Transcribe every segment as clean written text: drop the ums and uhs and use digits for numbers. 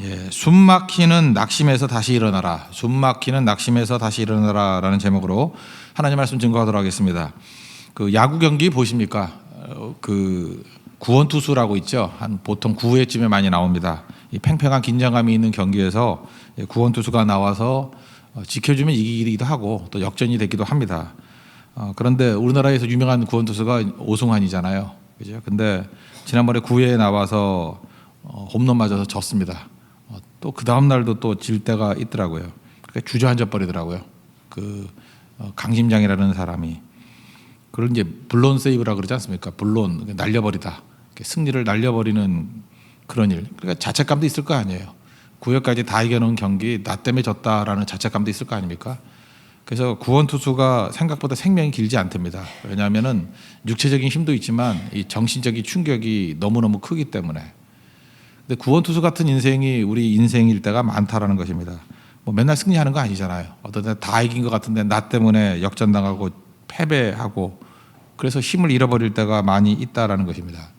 예, 숨 막히는 낙심에서 다시 일어나라. 숨 막히는 낙심에서 다시 일어나라라는 제목으로 하나님 말씀 증거하도록 하겠습니다. 그 야구 경기 보십니까? 그 구원 투수라고 있죠. 한 보통 9회쯤에 많이 나옵니다. 이 팽팽한 긴장감이 있는 경기에서 구원 투수가 나와서 지켜주면 이기기도 하고 또 역전이 되기도 합니다. 그런데 우리나라에서 유명한 구원 투수가 오승환이잖아요. 그죠? 근데 지난번에 9회에 나와서 홈런 맞아서 졌습니다. 또 그 다음 날도 또 질 때가 있더라고요. 주저앉아 버리더라고요. 그 강심장이라는 사람이. 그걸 이제 블론 세이브라 그러지 않습니까? 블론 날려버리다. 승리를 날려버리는 그런 일. 그러니까 자책감도 있을 거 아니에요. 9회까지 다 이겨놓은 경기 나 때문에 졌다라는 자책감도 있을 거 아닙니까? 그래서 구원 투수가 생각보다 생명이 길지 않답니다. 왜냐하면은 육체적인 힘도 있지만 이 정신적인 충격이 너무너무 크기 때문에. 근데 구원 투수 같은 인생이 우리 인생일 때가 많다라는 것입니다. 뭐 맨날 승리하는 거 아니잖아요. 어떤 때 다 이긴 것 같은데 나 때문에 역전당하고 패배하고 그래서 힘을 잃어버릴 때가 많이 있다라는 것입니다.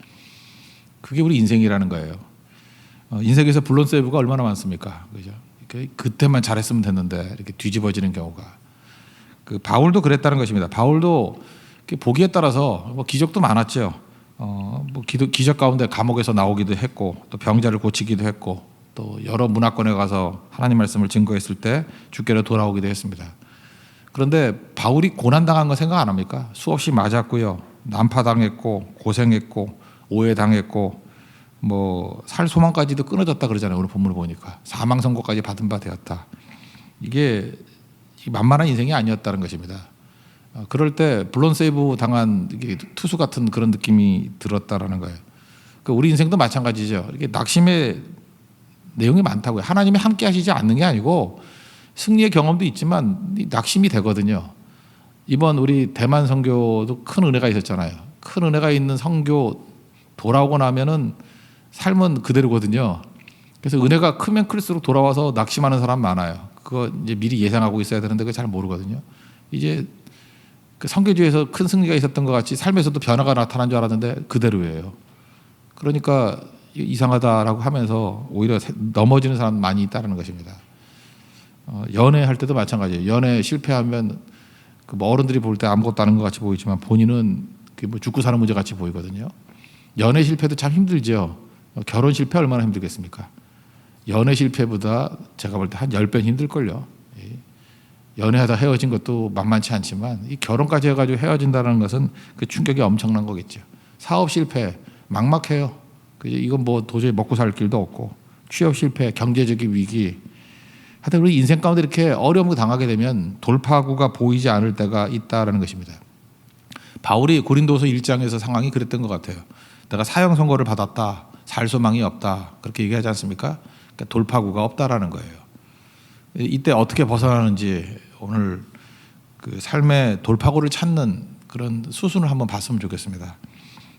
그게 우리 인생이라는 거예요. 인생에서 블론 세이브가 얼마나 많습니까? 그죠? 그때만 잘했으면 됐는데 이렇게 뒤집어지는 경우가. 그 바울도 그랬다는 것입니다. 바울도 보기에 따라서 뭐 기적도 많았죠. 뭐 기적 가운데 감옥에서 나오기도 했고 또 병자를 고치기도 했고 또 여러 문화권에 가서 하나님 말씀을 증거했을 때 주께로 돌아오기도 했습니다. 그런데 바울이 고난당한 거 생각 안 합니까? 수없이 맞았고요. 난파당했고 고생했고 오해당했고 뭐 살 소망까지도 끊어졌다 그러잖아요. 오늘 본문을 보니까 사망 선고까지 받은 바 되었다. 이게 만만한 인생이 아니었다는 것입니다. 그럴 때 블론 세이브 당한 투수 같은 그런 느낌이 들었다라는 거예요. 우리 인생도 마찬가지죠. 이렇게 낙심의 내용이 많다고요. 하나님이 함께 하시지 않는 게 아니고 승리의 경험도 있지만 낙심이 되거든요. 이번 우리 대만 선교도 큰 은혜가 있었잖아요. 큰 은혜가 있는 선교 돌아오고 나면은 삶은 그대로거든요. 그래서 은혜가 크면 클수록 돌아와서 낙심하는 사람 많아요. 그거 이제 미리 예상하고 있어야 되는데 그거 잘 모르거든요. 이제 그 선교지에서 큰 승리가 있었던 것 같이 삶에서도 변화가 나타난 줄 알았는데 그대로예요. 그러니까 이상하다라고 하면서 오히려 넘어지는 사람 많이 있다는 것입니다. 연애할 때도 마찬가지예요. 연애 실패하면 뭐 어른들이 볼 때 아무것도 아닌 것 같이 보이지만 본인은 뭐 죽고 사는 문제 같이 보이거든요. 연애 실패도 참 힘들죠. 결혼 실패 얼마나 힘들겠습니까? 연애 실패보다 제가 볼 때 한 10배 힘들걸요. 연애하다 헤어진 것도 만만치 않지만 이 결혼까지 해가지고 헤어진다는 것은 그 충격이 엄청난 거겠죠. 사업 실패 막막해요. 이건 뭐 도저히 먹고 살 길도 없고 취업 실패, 경제적인 위기. 하여튼 우리 인생 가운데 이렇게 어려움을 당하게 되면 돌파구가 보이지 않을 때가 있다라는 것입니다. 바울이 고린도서 1장에서 상황이 그랬던 것 같아요. 내가 사형 선고를 받았다. 살 소망이 없다. 그렇게 얘기하지 않습니까? 그러니까 돌파구가 없다라는 거예요. 이때 어떻게 벗어나는지 오늘 그 삶의 돌파구를 찾는 그런 수순을 한번 봤으면 좋겠습니다.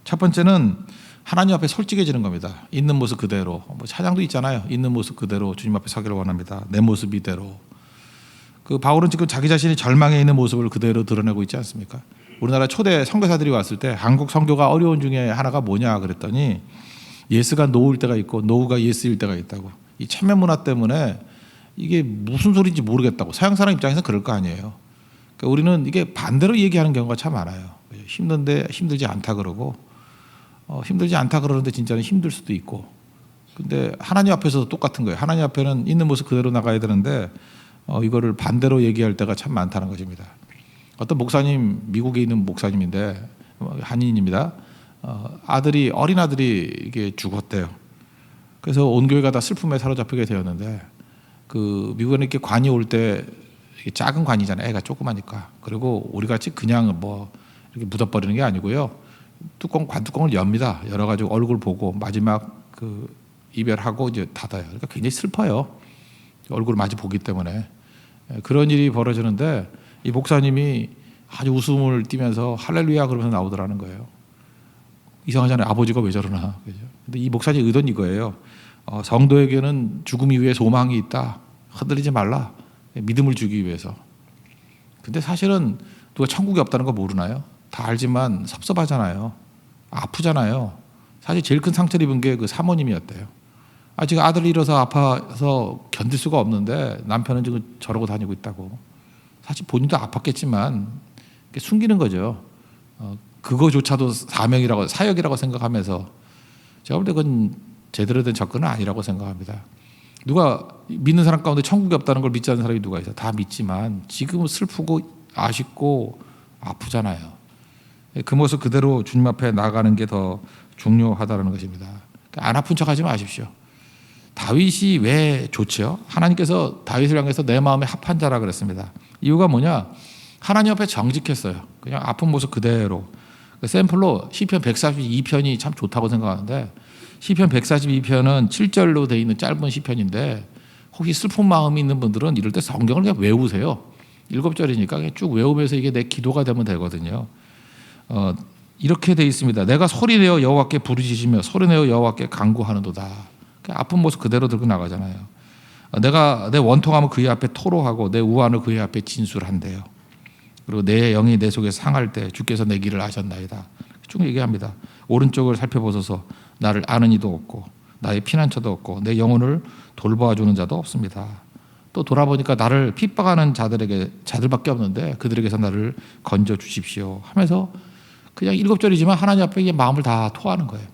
첫 번째는 하나님 앞에 솔직해지는 겁니다. 있는 모습 그대로. 뭐 찬양도 있잖아요. 있는 모습 그대로 주님 앞에 서기를 원합니다. 내 모습 이대로. 그 바울은 지금 자기 자신이 절망에 있는 모습을 그대로 드러내고 있지 않습니까? 우리나라 초대 선교사들이 왔을 때 한국 선교가 어려운 중에 하나가 뭐냐 그랬더니 예스가 노우일 때가 있고 노우가 예스일 때가 있다고. 이 체면 문화 때문에 이게 무슨 소리인지 모르겠다고. 서양 사람 입장에서 그럴 거 아니에요. 그러니까 우리는 이게 반대로 얘기하는 경우가 참 많아요. 힘든데 힘들지 않다 그러고 힘들지 않다 그러는데 진짜는 힘들 수도 있고. 근데 하나님 앞에서도 똑같은 거예요. 하나님 앞에는 있는 모습 그대로 나가야 되는데 이거를 반대로 얘기할 때가 참 많다는 것입니다. 어떤 목사님, 미국에 있는 목사님인데 한인입니다. 어린 아들이 이게 죽었대요. 그래서 온 교회가 다 슬픔에 사로잡히게 되었는데 그 미국에는 이렇게 관이 올 때 작은 관이잖아요. 애가 조그마니까. 그리고 우리 같이 그냥 뭐 이렇게 묻어버리는 게 아니고요. 관뚜껑을 엽니다. 열어가지고 얼굴 보고 마지막 그 이별하고 이제 닫아요. 그러니까 굉장히 슬퍼요. 얼굴을 마주 보기 때문에. 그런 일이 벌어지는데 이 목사님이 아주 웃음을 띠면서 할렐루야 그러면서 나오더라는 거예요. 이상하잖아요. 아버지가 왜 저러나. 그죠? 근데 이 목사님 의도는 이거예요. 성도에게는 죽음 이후에 소망이 있다. 흔들리지 말라. 믿음을 주기 위해서. 근데 사실은 누가 천국이 없다는 거 모르나요? 다 알지만 섭섭하잖아요. 아프잖아요. 사실 제일 큰 상처를 입은 게 그 사모님이었대요. 지금 아들이 일어서 아파서 견딜 수가 없는데 남편은 지금 저러고 다니고 있다고. 사실 본인도 아팠겠지만 숨기는 거죠. 그거조차도 사명이라고, 사역이라고 생각하면서. 제가 볼 때 그건 제대로 된 접근은 아니라고 생각합니다. 누가 믿는 사람 가운데 천국이 없다는 걸 믿지 않는 사람이 누가 있어요? 다 믿지만 지금은 슬프고 아쉽고 아프잖아요. 그 모습 그대로 주님 앞에 나가는 게 더 중요하다는 것입니다. 안 아픈 척하지 마십시오. 다윗이 왜 좋죠? 하나님께서 다윗을 향해서 내 마음에 합한 자라 그랬습니다. 이유가 뭐냐? 하나님 앞에 정직했어요. 그냥 아픈 모습 그대로. 샘플로 시편 142편이 참 좋다고 생각하는데, 시편 142편은 7절로 되어 있는 짧은 시편인데, 혹시 슬픈 마음이 있는 분들은 이럴 때 성경을 그냥 외우세요. 7절이니까 그냥 쭉 외우면서 이게 내 기도가 되면 되거든요. 이렇게 되어 있습니다. 내가 소리내어 여호와께 부르짖으며 소리내어 여호와께 간구하는도다. 아픈 모습 그대로 들고 나가잖아요. 내가 내 원통함을 그의 앞에 토로하고 내 우환을 그의 앞에 진술한대요. 그리고 내 영이 내 속에 상할 때 주께서 내 길을 아셨나이다. 쭉 얘기합니다. 오른쪽을 살펴보소서. 나를 아는 이도 없고 나의 피난처도 없고 내 영혼을 돌보아주는 자도 없습니다. 또 돌아보니까 나를 핍박하는 자들밖에 없는데 그들에게서 나를 건져 주십시오 하면서 그냥 7절이지만 하나님 앞에 마음을 다 토하는 거예요.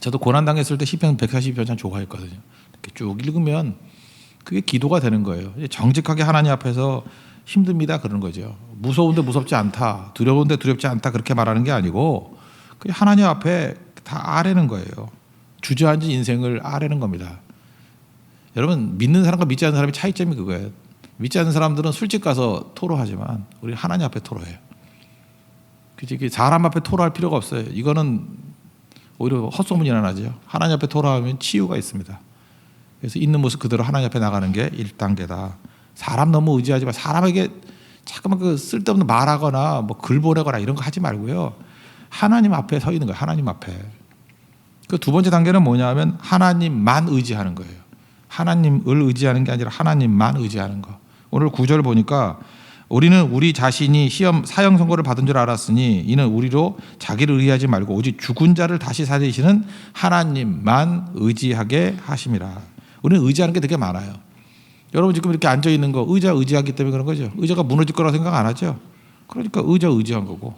저도 고난당했을 때 시편 142편 참 좋아했거든요. 이렇게 쭉 읽으면 그게 기도가 되는 거예요. 정직하게 하나님 앞에서 힘듭니다 그러는 거죠. 무서운데 무섭지 않다, 두려운데 두렵지 않다 그렇게 말하는 게 아니고 그냥 하나님 앞에 다 아뢰는 거예요. 주저앉은 인생을 아뢰는 겁니다. 여러분, 믿는 사람과 믿지 않는 사람의 차이점이 그거예요. 믿지 않는 사람들은 술집 가서 토로하지만 우리 하나님 앞에 토로해요. 그치? 사람 앞에 토로할 필요가 없어요. 이거는 오히려 헛소문이 나죠. 하나님 앞에 토로하면 치유가 있습니다. 그래서 있는 모습 그대로 하나님 앞에 나가는 게 1단계다. 사람 너무 의지하지 마. 사람에게 자꾸만 그 쓸데없는 말하거나 뭐 글 보내거나 이런 거 하지 말고요. 하나님 앞에 서 있는 거예요. 하나님 앞에. 그 두 번째 단계는 뭐냐면 하나님만 의지하는 거예요. 하나님을 의지하는 게 아니라 하나님만 의지하는 거. 오늘 9절 보니까 우리는 우리 자신이 사형 선고를 받은 줄 알았으니 이는 우리로 자기를 의지하지 말고 오직 죽은 자를 다시 살리시는 하나님만 의지하게 하심이라. 우리는 의지하는 게 되게 많아요. 여러분 지금 이렇게 앉아 있는 거 의지하기 때문에 그런 거죠. 의자가 무너질 거라고 생각 안 하죠. 그러니까 의지한 거고.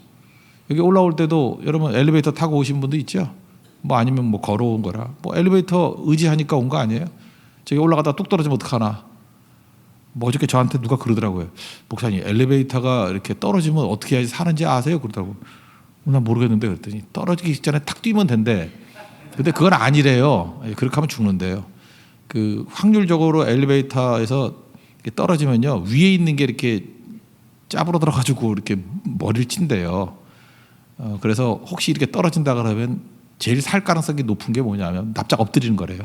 여기 올라올 때도 여러분 엘리베이터 타고 오신 분도 있죠. 뭐 아니면 뭐 걸어온 거라. 뭐 엘리베이터 의지하니까 온 거 아니에요? 저기 올라가다 뚝 떨어지면 어떡하나. 뭐 어저께 저한테 누가 그러더라고요. 목사님 엘리베이터가 이렇게 떨어지면 어떻게 해야지 사는지 아세요? 그러더라고. 난 모르겠는데 그랬더니 떨어지기 직전에 탁 뛰면 된대. 근데 그건 아니래요. 그렇게 하면 죽는데요. 그 확률적으로 엘리베이터에서 떨어지면요 위에 있는 게 이렇게 짜부러들어 가지고 이렇게 머리를 친대요. 그래서 혹시 이렇게 떨어진다 그러면 제일 살 가능성이 높은 게 뭐냐면 납작 엎드리는 거래요.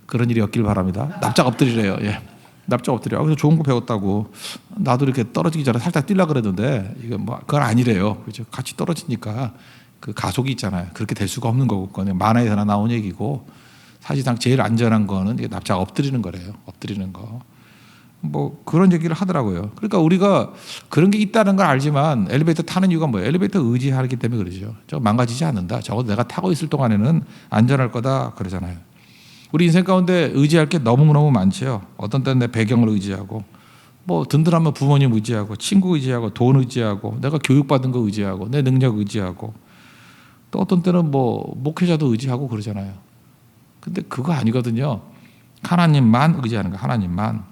그런 일이 없길 바랍니다. 납작 엎드리래요. 예. 납작 엎드려. 그래서 좋은 거 배웠다고. 나도 이렇게 떨어지기 전에 살짝 뛰려 그랬는데 이거 뭐 그건 아니래요. 그죠? 같이 떨어지니까 그 가속이 있잖아요. 그렇게 될 수가 없는 거고, 그건 만화에서나 나온 얘기고 사실상 제일 안전한 거는 이게 납작 엎드리는 거래요. 엎드리는 거. 뭐 그런 얘기를 하더라고요. 그러니까 우리가 그런 게 있다는 걸 알지만 엘리베이터 타는 이유가 뭐예요? 엘리베이터 의지하기 때문에 그러죠. 저거 망가지지 않는다. 적어도 내가 타고 있을 동안에는 안전할 거다 그러잖아요. 우리 인생 가운데 의지할 게 너무너무 많죠. 어떤 때는 내 배경을 의지하고 뭐 든든하면 부모님 의지하고 친구 의지하고 돈 의지하고 내가 교육받은 거 의지하고 내 능력 의지하고 또 어떤 때는 뭐 목회자도 의지하고 그러잖아요. 근데 그거 아니거든요. 하나님만 의지하는 거예요. 하나님만.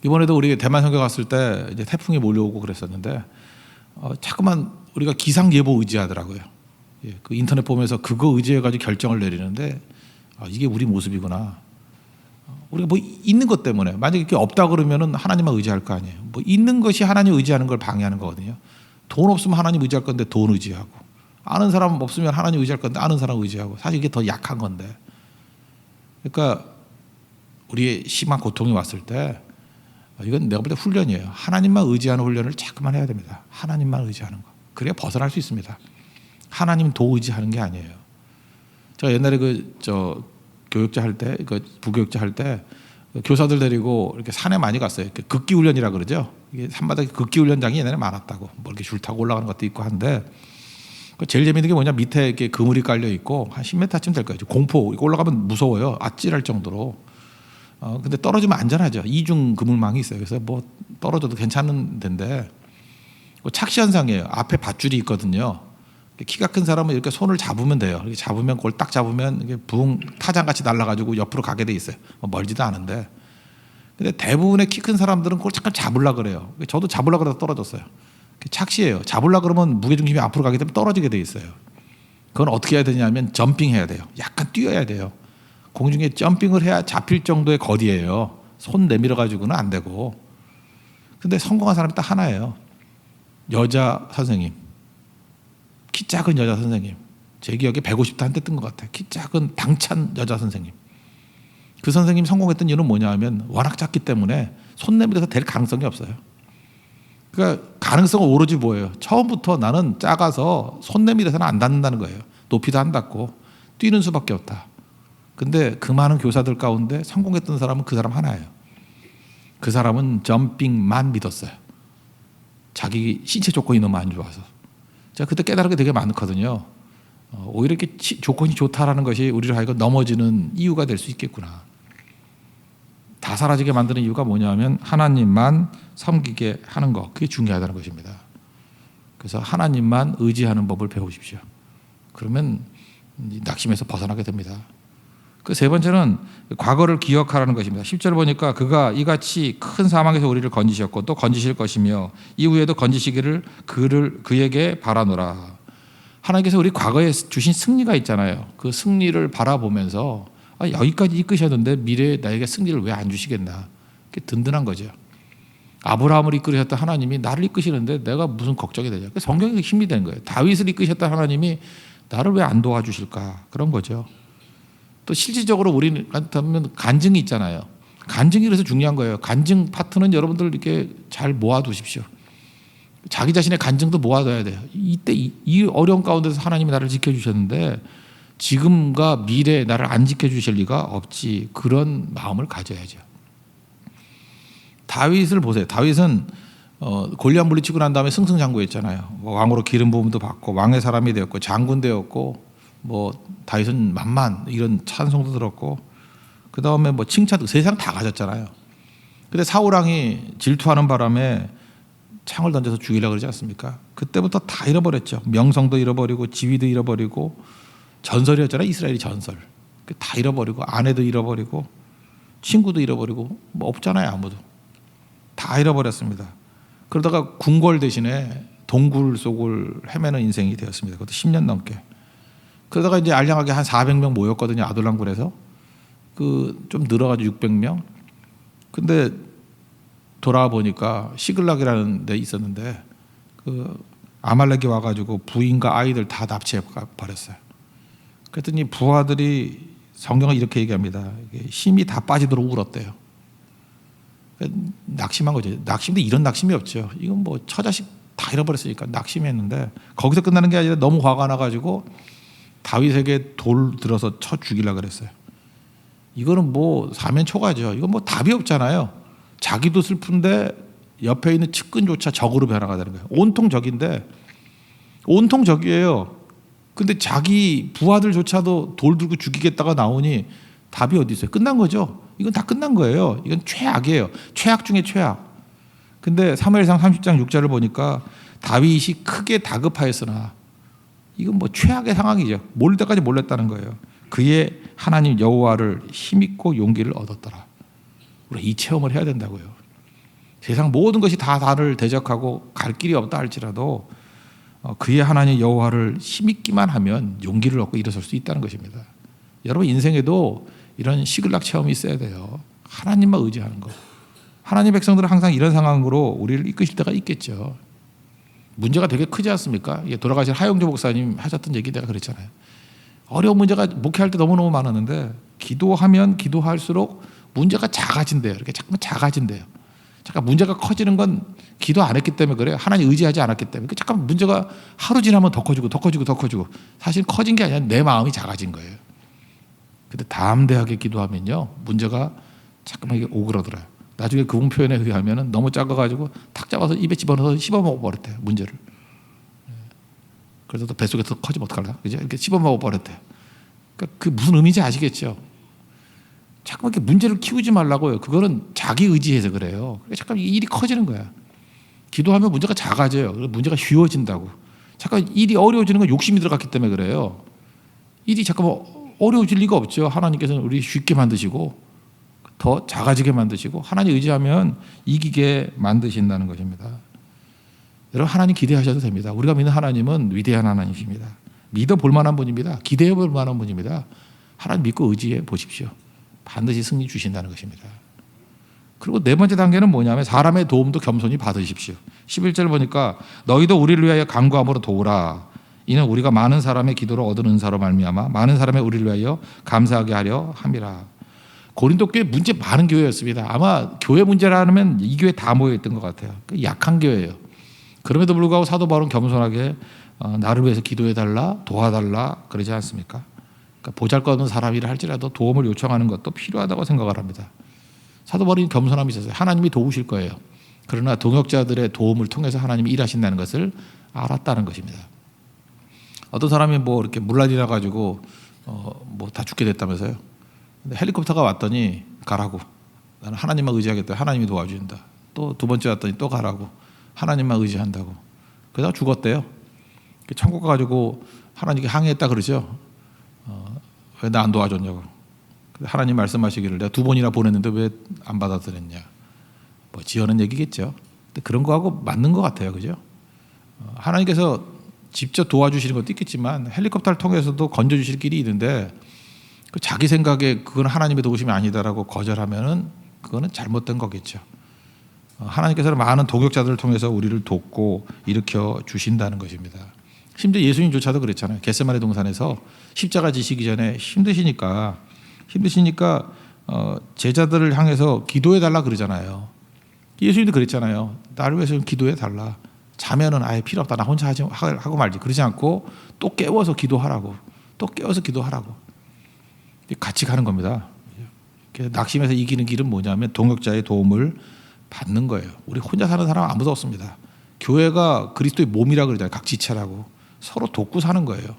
이번에도 우리 대만 선교 갔을 때 이제 태풍이 몰려오고 그랬었는데 자꾸만 우리가 기상 예보 의지하더라고요. 예, 그 인터넷 보면서 그거 의지해가지고 결정을 내리는데 이게 우리 모습이구나. 우리가 뭐 있는 것 때문에 만약에 이렇게 없다 그러면은 하나님만 의지할 거 아니에요. 뭐 있는 것이 하나님 의지하는 걸 방해하는 거거든요. 돈 없으면 하나님 의지할 건데 돈 의지하고, 아는 사람 없으면 하나님 의지할 건데 아는 사람 의지하고, 사실 이게 더 약한 건데. 그러니까 우리의 심한 고통이 왔을 때 이건 내가 볼 때 훈련이에요. 하나님만 의지하는 훈련을 자꾸만 해야 됩니다. 하나님만 의지하는 거. 그래야 벗어날 수 있습니다. 하나님 도 의지하는 게 아니에요. 제가 옛날에 교육자 할 때, 부교육자 할 때 교사들 데리고 이렇게 산에 많이 갔어요. 극기 훈련이라 그러죠. 이게 산마다 극기 훈련장이 옛날에 많았다고. 뭐 이렇게 줄 타고 올라가는 것도 있고 한데 제일 재밌는 게 뭐냐, 밑에 이렇게 그물이 깔려 있고 한 10m쯤 될 거예요. 공포 이거 올라가면 무서워요. 아찔할 정도로. 근데 떨어지면 안전하죠. 이중 그물망이 있어요. 그래서 뭐 떨어져도 괜찮은 데인데 착시 현상이에요. 앞에 밧줄이 있거든요. 키가 큰 사람은 이렇게 손을 잡으면 돼요. 이렇게 잡으면 그걸 딱 잡으면 이게 붕 타장같이 날아가지고 옆으로 가게 돼 있어요. 멀지도 않은데. 근데 대부분의 키 큰 사람들은 그걸 잠깐 잡으려 그래요. 저도 잡으려 그러다 떨어졌어요. 착시예요. 잡으려 그러면 무게중심이 앞으로 가기 때문에 떨어지게 돼 있어요. 그건 어떻게 해야 되냐면 점핑해야 돼요. 약간 뛰어야 돼요. 공중에 점핑을 해야 잡힐 정도의 거리예요. 손 내밀어 가지고는 안 되고. 근데 성공한 사람이 딱 하나예요. 여자 선생님. 키 작은 여자 선생님. 제 기억에 150도 한대 뜬 것 같아요. 키 작은 당찬 여자 선생님. 그 선생님 성공했던 이유는 뭐냐 하면 워낙 작기 때문에 손 내밀어서 될 가능성이 없어요. 그러니까 가능성은 오로지 뭐예요? 처음부터 나는 작아서 손 내밀어서는 안 닿는다는 거예요. 높이도 안 닿고 뛰는 수밖에 없다. 근데 그 많은 교사들 가운데 성공했던 사람은 그 사람 하나예요. 그 사람은 점핑만 믿었어요. 자기 신체 조건이 너무 안 좋아서. 제가 그때 깨달은 게 되게 많거든요. 오히려 이렇게 조건이 좋다라는 것이 우리를 하여금 넘어지는 이유가 될 수 있겠구나. 다 사라지게 만드는 이유가 뭐냐면 하나님만 섬기게 하는 것. 그게 중요하다는 것입니다. 그래서 하나님만 의지하는 법을 배우십시오. 그러면 낙심에서 벗어나게 됩니다. 그 세 번째는 과거를 기억하라는 것입니다. 10절 보니까 그가 이같이 큰 사망에서 우리를 건지셨고 또 건지실 것이며 이후에도 건지시기를 그에게 바라노라. 하나님께서 우리 과거에 주신 승리가 있잖아요. 그 승리를 바라보면서 여기까지 이끄셨는데 미래에 나에게 승리를 왜 안 주시겠나. 그게 든든한 거죠. 아브라함을 이끌으셨던 하나님이 나를 이끄시는데 내가 무슨 걱정이 되냐. 성경에 힘이 되는 거예요. 다윗을 이끄셨던 하나님이 나를 왜 안 도와주실까. 그런 거죠. 또 실질적으로 우리는 간증이 있잖아요. 간증이 그래서 중요한 거예요. 간증 파트는 여러분들 이렇게 잘 모아두십시오. 자기 자신의 간증도 모아둬야 돼요. 이때 이 어려운 가운데서 하나님이 나를 지켜주셨는데 지금과 미래에 나를 안 지켜주실 리가 없지. 그런 마음을 가져야죠. 다윗을 보세요. 다윗은 골리앗 물리치고 난 다음에 승승장구했잖아요. 왕으로 기름 부음도 받고 왕의 사람이 되었고 장군 되었고 다윗은 만만 이런 찬송도 들었고 그 다음에 칭찬도 세상 다 가졌잖아요. 근데 사울 왕이 질투하는 바람에 창을 던져서 죽이려고 그러지 않습니까? 그때부터 다 잃어버렸죠. 명성도 잃어버리고 지위도 잃어버리고 전설이었잖아요. 이스라엘이 전설. 다 잃어버리고 아내도 잃어버리고 친구도 잃어버리고 없잖아요. 아무도. 다 잃어버렸습니다. 그러다가 궁궐 대신에 동굴 속을 헤매는 인생이 되었습니다. 그것도 10년 넘게. 그러다가 이제 알량하게 한 400명 모였거든요. 아둘람굴에서. 좀 늘어가지고 600명. 근데 돌아와 보니까 시글락이라는 데 있었는데 아말렉이 와가지고 부인과 아이들 다 납치해 버렸어요. 그랬더니 부하들이 성경을 이렇게 얘기합니다. 힘이 다 빠지도록 울었대요. 낙심한 거죠. 낙심도 이런 낙심이 없죠. 이건 처자식 다 잃어버렸으니까 낙심했는데 거기서 끝나는 게 아니라 너무 화가 나가지고 다윗에게 돌 들어서 쳐 죽이려고 그랬어요. 이거는 사면초가죠. 이건 답이 없잖아요. 자기도 슬픈데 옆에 있는 측근조차 적으로 변화가 되는 거예요. 온통 적인데 온통 적이에요. 근데 자기 부하들조차도 돌 들고 죽이겠다가 나오니 답이 어디 있어요? 끝난 거죠. 이건 다 끝난 거예요. 이건 최악이에요. 최악 중에 최악. 근데 사무엘상 30장 6절을 보니까 다윗이 크게 다급하였으나 이건 최악의 상황이죠. 모를 때까지 몰랐다는 거예요. 그의 하나님 여호와를 힘입고 용기를 얻었더라. 우리 이 체험을 해야 된다고요. 세상 모든 것이 다 나를 대적하고 갈 길이 없다 할지라도 그의 하나님 여호와를 힘입기만 하면 용기를 얻고 일어설 수 있다는 것입니다. 여러분 인생에도 이런 시글락 체험이 있어야 돼요. 하나님만 의지하는 거. 하나님 백성들은 항상 이런 상황으로 우리를 이끄실 때가 있겠죠. 문제가 되게 크지 않습니까? 돌아가신 하영조 목사님 하셨던 얘기 내가 그랬잖아요. 어려운 문제가 목회할 때 너무너무 많았는데 기도하면 기도할수록 문제가 작아진대요. 이렇게 자꾸만 작아진대요. 잠깐 문제가 커지는 건 기도 안 했기 때문에 그래요. 하나님 의지하지 않았기 때문에. 잠깐 문제가 하루 지나면 더 커지고 더 커지고 더 커지고 사실 커진 게 아니라 내 마음이 작아진 거예요. 근데 담대하게 기도하면요 문제가 자꾸만 이게 오그러들어요. 나중에 그분 표현에 의하면 너무 작아가지고 탁 잡아서 입에 집어넣어서 씹어먹어 버렸대요. 문제를. 그래서 또 뱃속에서 커지면 어떡할까? 그죠? 이렇게 씹어먹어 버렸대. 그러니까 그 무슨 의미인지 아시겠죠? 자꾸만 이렇게 문제를 키우지 말라고요. 그거는 자기 의지해서 그래요. 그러니까 잠깐 일이 커지는 거야. 기도하면 문제가 작아져요. 문제가 쉬워진다고. 잠깐 일이 어려워지는 건 욕심이 들어갔기 때문에 그래요. 일이 잠깐만 어려워질 리가 없죠. 하나님께서는 우리 쉽게 만드시고 더 작아지게 만드시고 하나님 의지하면 이기게 만드신다는 것입니다. 여러분 하나님 기대하셔도 됩니다. 우리가 믿는 하나님은 위대한 하나님이십니다. 믿어볼 만한 분입니다. 기대해 볼 만한 분입니다. 하나님 믿고 의지해 보십시오. 반드시 승리 주신다는 것입니다. 그리고 네 번째 단계는 뭐냐면 사람의 도움도 겸손히 받으십시오. 11절 보니까 너희도 우리를 위하여 간구함으로 도우라. 이는 우리가 많은 사람의 기도로 얻은 은사로 말미암아 많은 사람의 우리를 위하여 감사하게 하려 함이라. 고린도 교회 문제 많은 교회였습니다. 아마 교회 문제라면 이 교회 다 모여있던 것 같아요. 약한 교회예요. 그럼에도 불구하고 사도 바울은 겸손하게 나를 위해서 기도해달라 도와달라 그러지 않습니까? 그러니까 보잘것없는 사람이라 할지라도 도움을 요청하는 것도 필요하다고 생각을 합니다. 사도 바울이 겸손함이 있었어요. 하나님이 도우실 거예요. 그러나 동역자들의 도움을 통해서 하나님이 일하신다는 것을 알았다는 것입니다. 어떤 사람이 뭐 이렇게 물난리 나가지고 뭐 다 죽게 됐다면서요. 근데 헬리콥터가 왔더니 가라고. 나는 하나님만 의지하겠다. 하나님이 도와준다. 또 두 번째 왔더니 또 가라고. 하나님만 의지한다고. 그러다가 죽었대요. 천국 가가지고 하나님께 항의했다 그러죠. 왜 나 안 도와줬냐고. 하나님 말씀하시기를 내가 두 번이나 보냈는데 왜 안 받아들였냐. 뭐 지어낸 얘기겠죠. 근데 그런 거하고 맞는 것 같아요. 그죠? 하나님께서 직접 도와주시는 것도 있겠지만 헬리콥터를 통해서도 건져주실 길이 있는데 그 자기 생각에 그건 하나님의 도우심이 아니다라고 거절하면은 그거는 잘못된 거겠죠. 하나님께서는 많은 동역자들을 통해서 우리를 돕고 일으켜 주신다는 것입니다. 심지어 예수님조차도 그랬잖아요. 겟세마네 동산에서 십자가 지시기 전에 힘드시니까 제자들을 향해서 기도해달라 그러잖아요. 예수님도 그랬잖아요. 나를 위해서 좀 기도해달라. 자면은 아예 필요 없다. 나 혼자 하고 말지. 그러지 않고 또 깨워서 기도하라고. 같이 가는 겁니다. 낙심해서 이기는 길은 뭐냐면 동역자의 도움을 받는 거예요. 우리 혼자 사는 사람 아무도 없습니다. 교회가 그리스도의 몸이라 그러잖아요. 각 지체라고. 서로 돕고 사는 거예요.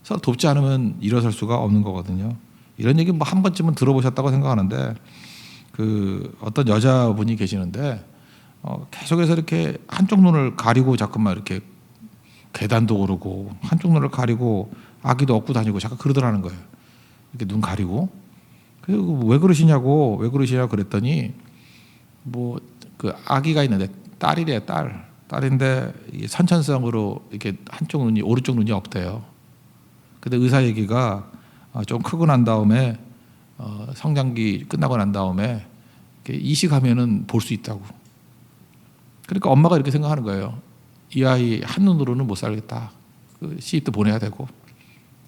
서로 돕지 않으면 일어설 수가 없는 거거든요. 이런 얘기 뭐 한 번쯤은 들어보셨다고 생각하는데 그 어떤 여자분이 계시는데 계속해서 이렇게 한쪽 눈을 가리고 자꾸만 이렇게 계단도 오르고 한쪽 눈을 가리고 아기도 업고 다니고 잠깐 그러더라는 거예요. 이렇게 눈 가리고. 그래서 왜 그러시냐고 그랬더니 뭐 그 아기가 있는데 딸이래요. 딸인데 선천성으로 이렇게 한쪽 눈이 오른쪽 눈이 없대요. 근데 의사 얘기가 좀 크고 난 다음에 성장기 끝나고 난 다음에 이식하면은 볼 수 있다고. 그러니까 엄마가 이렇게 생각하는 거예요. 이 아이 한 눈으로는 못 살겠다. 그 시집도 보내야 되고,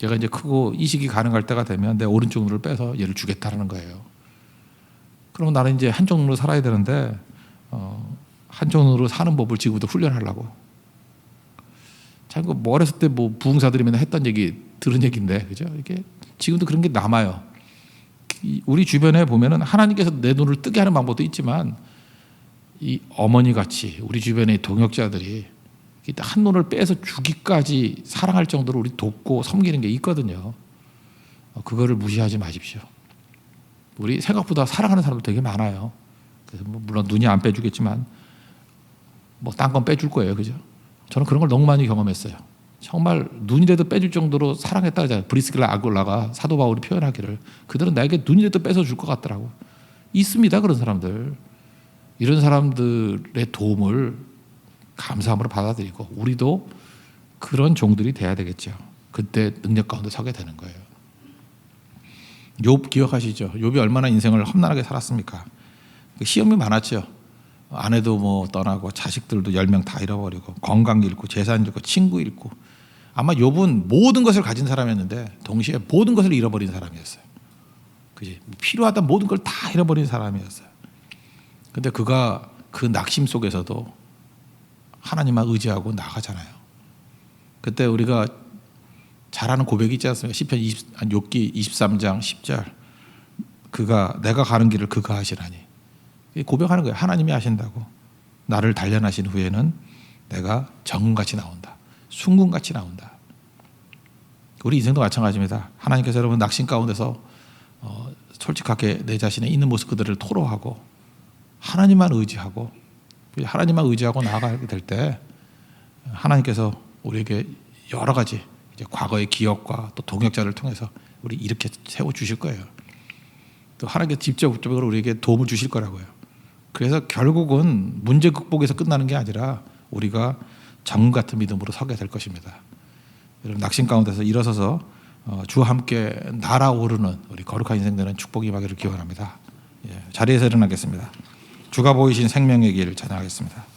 얘가 이제 크고 이식이 가능할 때가 되면 내 오른쪽 눈을 빼서 얘를 주겠다라는 거예요. 그러면 나는 이제 한쪽 눈으로 살아야 되는데 한쪽 눈으로 사는 법을 지금부터 훈련하려고. 참 뭐 어렸을 때 뭐 부흥사들이 맨날 했던 얘기 들은 얘기인데, 그죠? 이게 지금도 그런 게 남아요. 우리 주변에 보면은 하나님께서 내 눈을 뜨게 하는 방법도 있지만 이 어머니 같이 우리 주변의 동역자들이 한 눈을 빼서 주기까지 사랑할 정도로 우리 돕고 섬기는 게 있거든요. 그거를 무시하지 마십시오. 우리 생각보다 사랑하는 사람도 되게 많아요. 그래서 뭐 물론 눈이 안 빼주겠지만 뭐 딴 건 빼줄 거예요, 그죠? 저는 그런 걸 너무 많이 경험했어요. 정말 눈이라도 빼줄 정도로 사랑했다 하잖아요. 브리스길라 아굴라가 사도 바울이 표현하기를 그들은 나에게 눈이라도 뺏어 줄 것 같더라고. 있습니다, 그런 사람들. 이런 사람들의 도움을 감사함으로 받아들이고 우리도 그런 종들이 돼야 되겠죠. 그때 능력 가운데 서게 되는 거예요. 욥 기억하시죠? 욥이 얼마나 인생을 험난하게 살았습니까? 시험이 많았죠. 아내도 뭐 떠나고 자식들도 10명 다 잃어버리고 건강 잃고 재산 잃고 친구 잃고. 아마 욥은 모든 것을 가진 사람이었는데 동시에 모든 것을 잃어버린 사람이었어요. 그지? 필요하던 모든 걸 다 잃어버린 사람이었어요. 근데 그가 그 낙심 속에서도 하나님만 의지하고 나가잖아요. 그때 우리가 잘 아는 고백이 있지 않습니까? 시편 욥기 23장 10절. 그가 내가 가는 길을 그가 하시라니. 고백하는 거예요. 하나님이 하신다고. 나를 단련하신 후에는 내가 정금같이 나온다. 순금같이 나온다. 우리 인생도 마찬가지입니다. 하나님께서 여러분 낙심 가운데서 솔직하게 내 자신의 있는 모습 그들을 토로하고 하나님만 의지하고 나아가게 될 때 하나님께서 우리에게 여러 가지 이제 과거의 기억과 또 동역자를 통해서 우리 이렇게 세워 주실 거예요. 또 하나님께서 직접적으로 우리에게 도움을 주실 거라고요. 그래서 결국은 문제 극복에서 끝나는 게 아니라 우리가 정금 같은 믿음으로 서게 될 것입니다. 여러분 낙심 가운데서 일어서서 주와 함께 날아오르는 우리 거룩한 인생 되는 축복이 임하기를 기원합니다. 자리에서 일어나겠습니다. 주가 보이신 생명의 길 찬양하겠습니다.